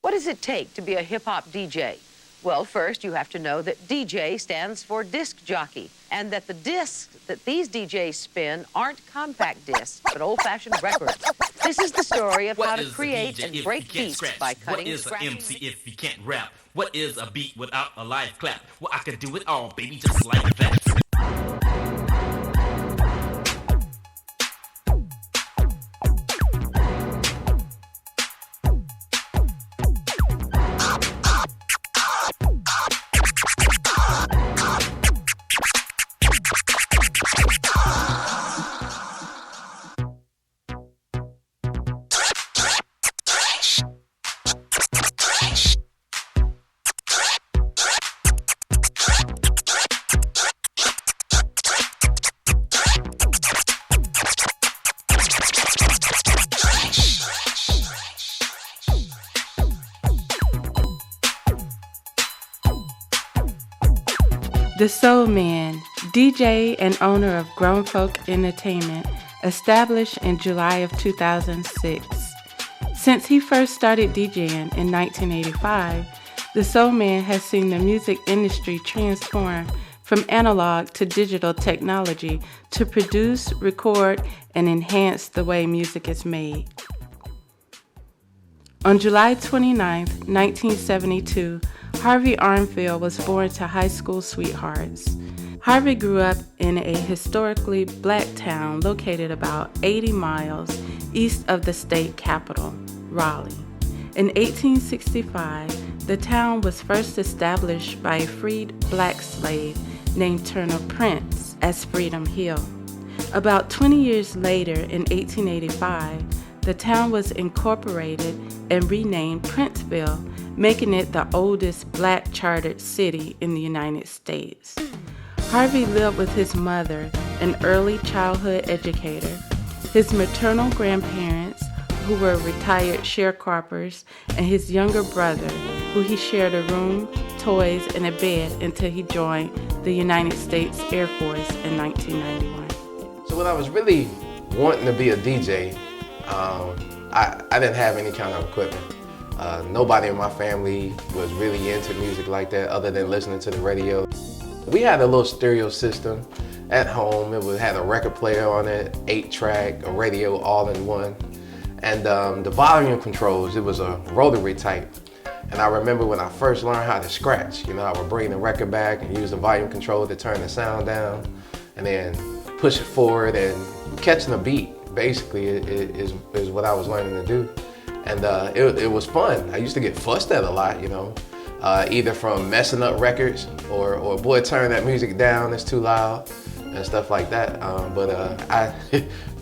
What does it take to be a hip-hop DJ? Well, first, you have to know that DJ stands for disc jockey, and that the discs that these DJs spin aren't compact discs, but old-fashioned records. This is the story of how to create and break beats by cutting and scratching. What is an MC if he can't rap? What is a beat without a live clap? Well, I can do it all, baby, just like that. The Soul Man, DJ and owner of Grown Folk Entertainment, established in July of 2006. Since he first started DJing in 1985, the Soul Man has seen the music industry transform from analog to digital technology to produce, record, and enhance the way music is made. On July 29, 1972, Harvey Armfield was born to high school sweethearts. Harvey grew up in a historically black town located about 80 miles east of the state capital, Raleigh. In 1865, the town was first established by a freed black slave named Turner Prince as Freedom Hill. About 20 years later, in 1885, the town was incorporated and renamed Princeville, making it the oldest black chartered city in the United States. Harvey lived with his mother, an early childhood educator, his maternal grandparents, who were retired sharecroppers, and his younger brother, who he shared a room, toys, and a bed until he joined the United States Air Force in 1991. So when I was really wanting to be a DJ, I didn't have any kind of equipment. Nobody in my family was really into music like that other than listening to the radio. We had a little stereo system at home. It had a record player on it, 8-track, a radio all in one. And the volume controls, it was a rotary type. And I remember when I first learned how to scratch, I would bring the record back and use the volume control to turn the sound down and then push it forward, and catching a beat basically is what I was learning to do. And it was fun. I used to get fussed at a lot, either from messing up records or boy, turn that music down, it's too loud, and stuff like that.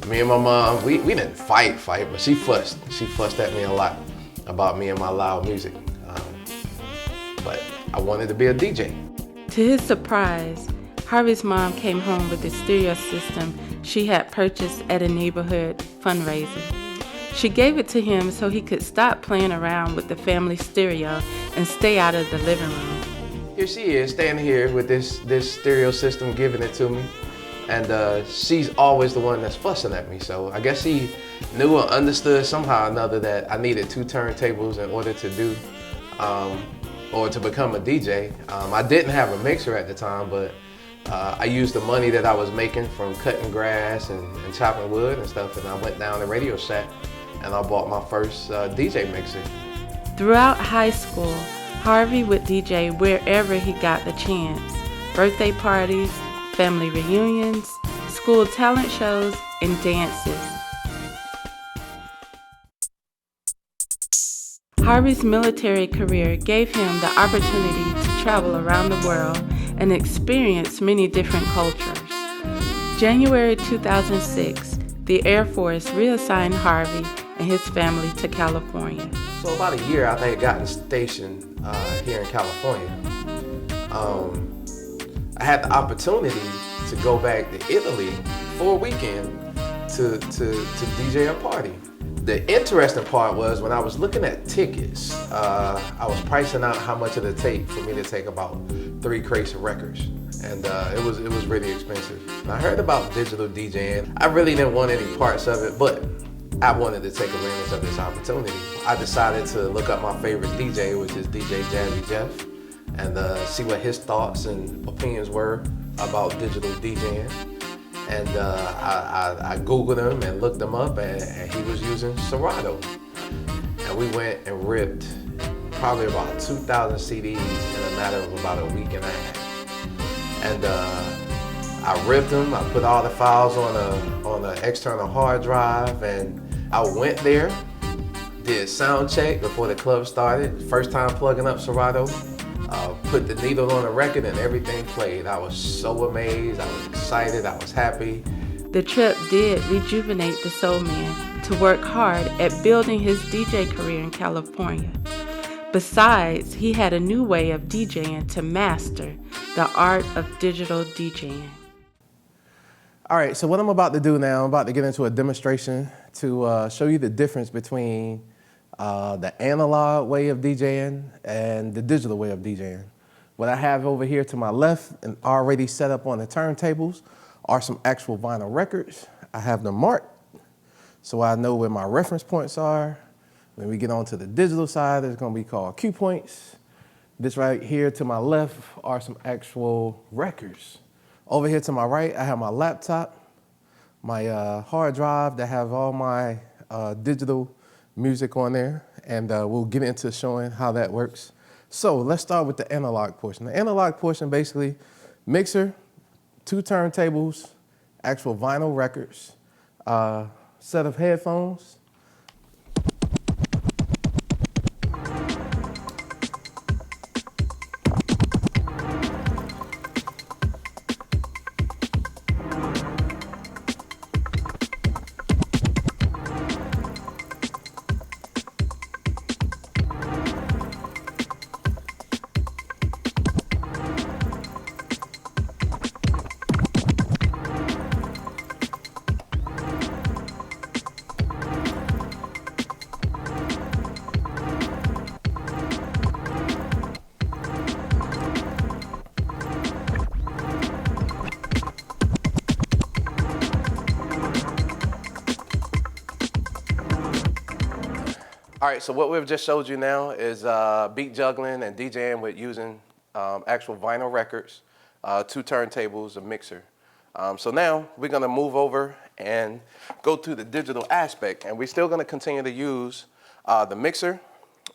Me and my mom, we didn't fight, but she fussed at me a lot about me and my loud music. But I wanted to be a DJ. To his surprise, Harvey's mom came home with a stereo system she had purchased at a neighborhood fundraiser. She gave it to him so he could stop playing around with the family stereo and stay out of the living room. Here she is, standing here with this stereo system, giving it to me. And she's always the one that's fussing at me. So I guess she knew or understood somehow or another that I needed 2 turntables in order to do, or to become a DJ. I didn't have a mixer at the time, but I used the money that I was making from cutting grass and chopping wood and stuff, and I went down to Radio Shack and I bought my first DJ mixer. Throughout high school, Harvey would DJ wherever he got the chance. Birthday parties, family reunions, school talent shows, and dances. Harvey's military career gave him the opportunity to travel around the world and experience many different cultures. January 2006, the Air Force reassigned Harvey and his family to California. So about a year after I had gotten stationed here in California, I had the opportunity to go back to Italy for a weekend to DJ a party. The interesting part was when I was looking at tickets, I was pricing out how much it would take for me to take about 3 crates of records. And it was really expensive. And I heard about digital DJing. I really didn't want any parts of it, but I wanted to take advantage of this opportunity. I decided to look up my favorite DJ, which is DJ Jazzy Jeff, and see what his thoughts and opinions were about digital DJing. And I Googled him and looked him up, and he was using Serato. And we went and ripped probably about 2,000 CDs in a matter of about a week and a half. And I ripped them, I put all the files on an external hard drive, and I went there, did sound check before the club started, first time plugging up Serato, put the needle on the record and everything played. I was so amazed, I was excited, I was happy. The trip did rejuvenate the soul man to work hard at building his DJ career in California. Besides, he had a new way of DJing to master the art of digital DJing. All right, so what I'm about to do now, I'm about to get into a demonstration to show you the difference between the analog way of DJing and the digital way of DJing. What I have over here to my left and already set up on the turntables are some actual vinyl records. I have them marked so I know where my reference points are. When we get onto the digital side, it's gonna be called cue points. This right here to my left are some actual records. Over here to my right, I have my laptop, my hard drive that have all my digital music on there, and we'll get into showing how that works. So let's start with the analog portion. The analog portion, basically, mixer, 2 turntables, actual vinyl records, set of headphones. All right, so what we've just showed you now is beat juggling and DJing with using actual vinyl records, 2 turntables, a mixer. So now we're gonna move over and go to the digital aspect, and we're still gonna continue to use the mixer,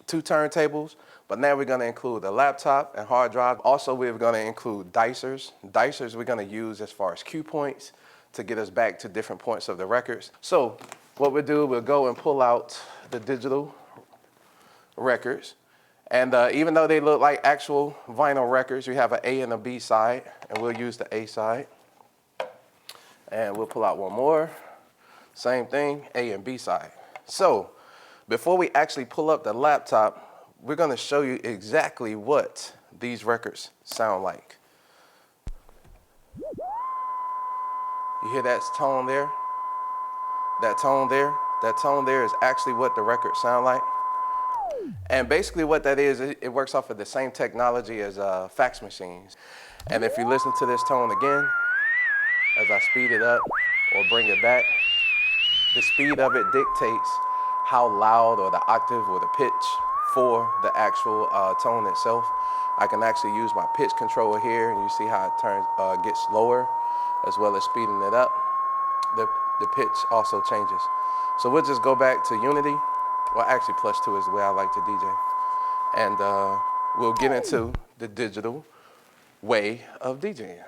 2 turntables, but now we're gonna include the laptop and hard drive. Also, we're gonna include dicers. Dicers we're gonna use as far as cue points to get us back to different points of the records. So what we'll do, we'll go and pull out the digital records. And even though they look like actual vinyl records, you have an A and a B side, and we'll use the A side. And we'll pull out one more. Same thing, A and B side. So before we actually pull up the laptop, we're gonna show you exactly what these records sound like. You hear that tone there? That tone there? That tone there is actually what the records sound like. And basically what that is, it works off of the same technology as fax machines. And if you listen to this tone again, as I speed it up or bring it back, the speed of it dictates how loud or the octave or the pitch for the actual tone itself. I can actually use my pitch controller here, and you see how it turns, gets lower, as well as speeding it up. The pitch also changes. So we'll just go back to Unity. Well, actually, +2 is the way I like to DJ. And we'll get into the digital way of DJing.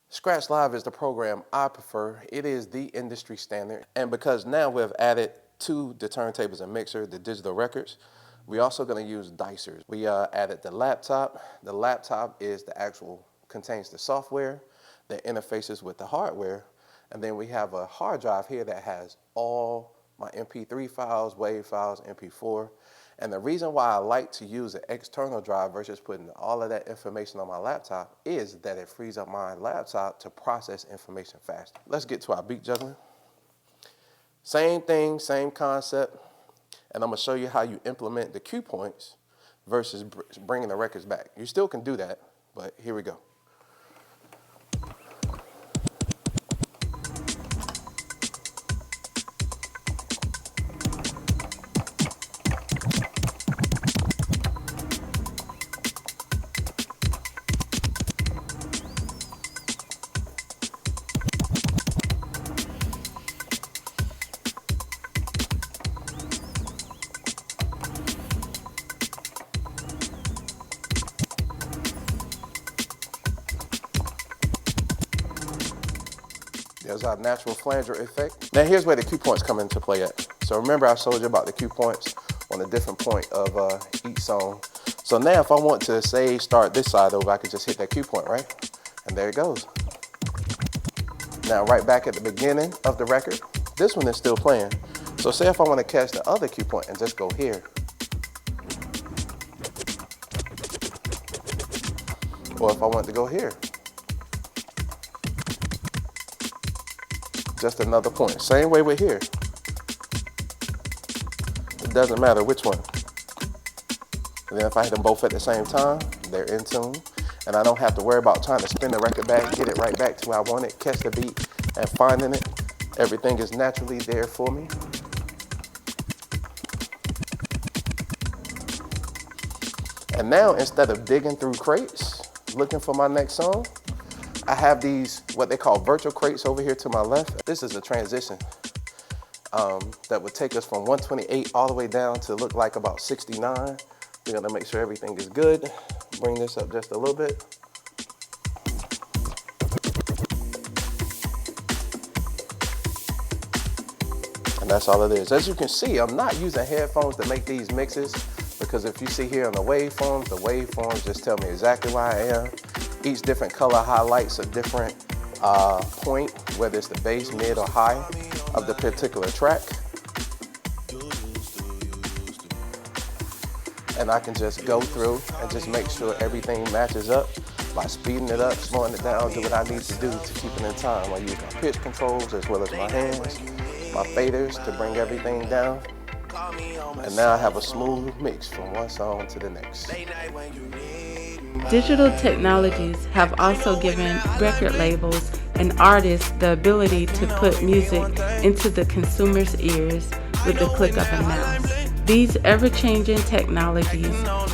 Scratch Live is the program I prefer. It is the industry standard. And because now we've added to the turntables and mixer, the digital records, we're also gonna use dicers. We added the laptop. The laptop is the actual, contains the software that interfaces with the hardware. And then we have a hard drive here that has all my MP3 files, WAV files, MP4. And the reason why I like to use an external drive versus putting all of that information on my laptop is that it frees up my laptop to process information faster. Let's get to our beat juggling. Same thing, same concept. And I'm gonna show you how you implement the cue points versus bringing the records back. You still can do that, but here we go. as our natural flanger effect. Now here's where the cue points come into play at. So remember I showed you about the cue points on a different point of each song. So now if I want to say start this side over, I could just hit that cue point, right? And there it goes. Now right back at the beginning of the record, this one is still playing. So say if I want to catch the other cue point and just go here. Or if I want to go here. Just another point. Same way with here. It doesn't matter which one. And then if I hit them both at the same time, they're in tune. And I don't have to worry about trying to spin the record back, get it right back to where I want it, catch the beat, and finding it. Everything is naturally there for me. And now, instead of digging through crates, looking for my next song, I have these, what they call virtual crates over here to my left. This is a transition that would take us from 128 all the way down to look like about 69. We're gonna make sure everything is good. Bring this up just a little bit. And that's all it is. As you can see, I'm not using headphones to make these mixes, because if you see here on the waveforms just tell me exactly where I am. Each different color highlights a different point, whether it's the bass, mid, or high of the particular track. And I can just go through and just make sure everything matches up by speeding it up, slowing it down, do what I need to do to keep it in time. I use my pitch controls as well as my hands, my faders to bring everything down. And now I have a smooth mix from one song to the next. Digital technologies have also given record labels and artists the ability to put music into the consumer's ears with the click of a mouse. These ever-changing technologies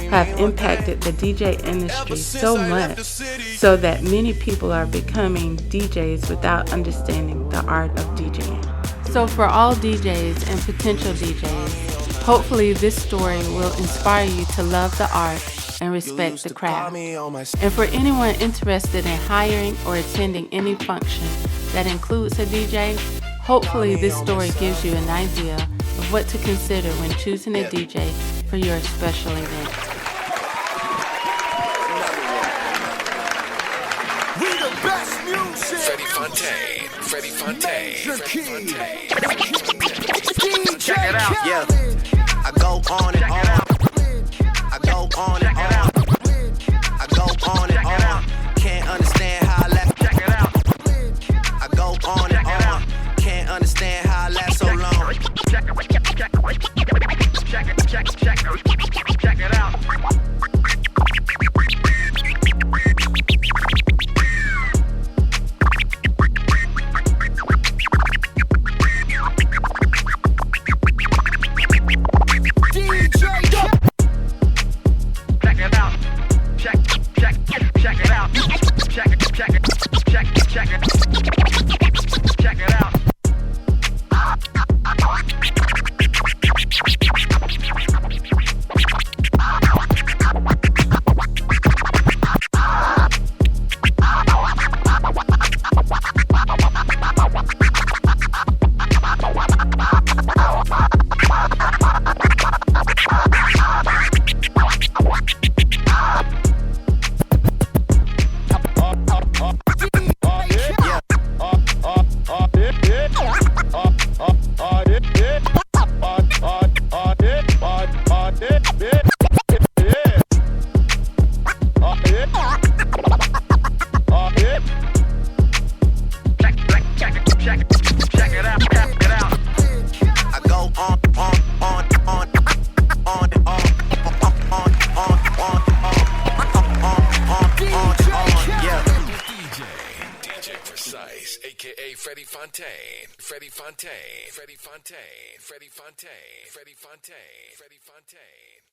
have impacted the DJ industry so much so that many people are becoming DJs without understanding the art of DJing. So for all DJs and potential DJs, hopefully this story will inspire you to love the art and respect the craft. And for anyone interested in hiring or attending any function that includes a DJ, hopefully this story gives you an idea of what to consider when choosing a DJ for your special event. We the best music. Freddie Fontaine. Freddie Fontaine. Check it out. Yeah, I go on and on. I go on and on. I go on and on. Can't understand how I last. Check it out. I go on and on. Can't understand how I last so long. Check it out. Freddie Fontaine. Freddie Fontaine. Freddie Fontaine. Freddie Fontaine. Freddie Fontaine. Freddie Fontaine.